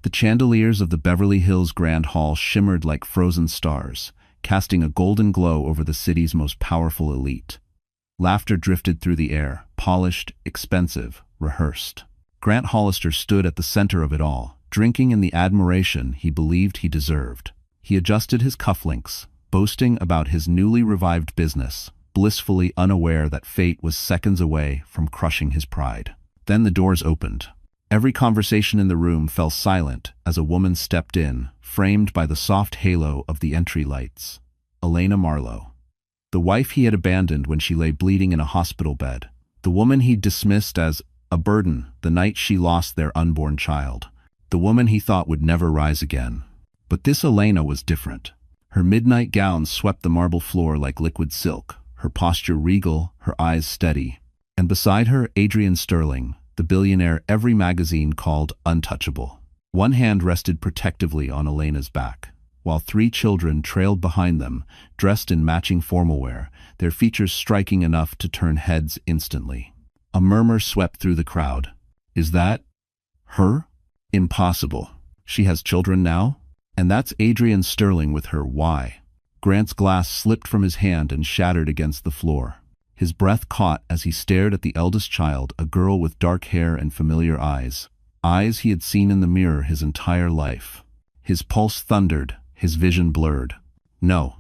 The chandeliers of the Beverly Hills Grand Hall shimmered like frozen stars, casting a golden glow over the city's most powerful elite. Laughter drifted through the air, polished, expensive, rehearsed. Grant Hollister stood at the center of it all, drinking in the admiration he believed he deserved. He adjusted his cufflinks, boasting about his newly revived business, blissfully unaware that fate was seconds away from crushing his pride. Then the doors opened. Every conversation in the room fell silent as a woman stepped in, framed by the soft halo of the entry lights. Elena Marlowe. The wife he had abandoned when she lay bleeding in a hospital bed. The woman he'd dismissed as a burden the night she lost their unborn child. The woman he thought would never rise again. But this Elena was different. Her midnight gown swept the marble floor like liquid silk, her posture regal, her eyes steady. And beside her, Adrian Sterling, the billionaire every magazine called untouchable. One hand rested protectively on Elena's back, while 3 children trailed behind them, dressed in matching formal wear, their features striking enough to turn heads instantly. A murmur swept through the crowd. Is that her? Impossible. She has children now? And that's Adrian Sterling with her. Why? Grant's glass slipped from his hand and shattered against the floor. His breath caught as he stared at the eldest child, a girl with dark hair and familiar eyes. Eyes he had seen in the mirror his entire life. His pulse thundered, his vision blurred. No.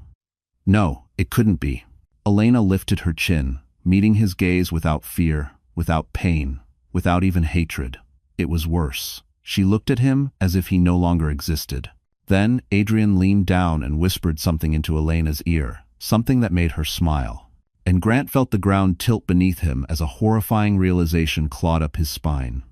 No, it couldn't be. Elena lifted her chin, meeting his gaze without fear, without pain, without even hatred. It was worse. She looked at him as if he no longer existed. Then Adrian leaned down and whispered something into Elena's ear, something that made her smile. And Grant felt the ground tilt beneath him as a horrifying realization clawed up his spine.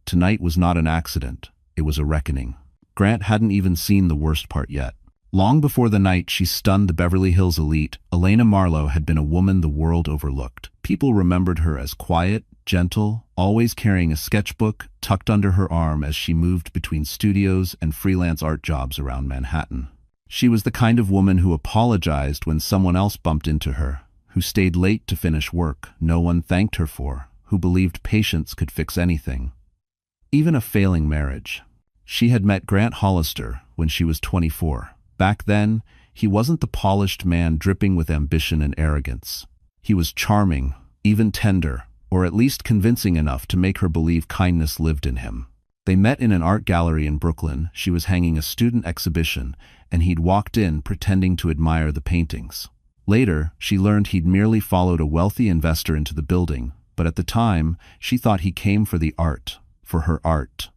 Tonight was not an accident, it was a reckoning. Grant hadn't even seen the worst part yet. Long before the night she stunned the Beverly Hills elite, Elena Marlowe had been a woman the world overlooked. People remembered her as quiet, gentle, always carrying a sketchbook tucked under her arm as she moved between studios and freelance art jobs around Manhattan. She was the kind of woman who apologized when someone else bumped into her, who stayed late to finish work no one thanked her for, who believed patience could fix anything, even a failing marriage. She had met Grant Hollister when she was 24. Back then, he wasn't the polished man dripping with ambition and arrogance. He was charming, even tender, or at least convincing enough to make her believe kindness lived in him. They met in an art gallery in Brooklyn. She was hanging a student exhibition, and he'd walked in pretending to admire the paintings. Later, she learned he'd merely followed a wealthy investor into the building, but at the time, she thought he came for the art, for her art.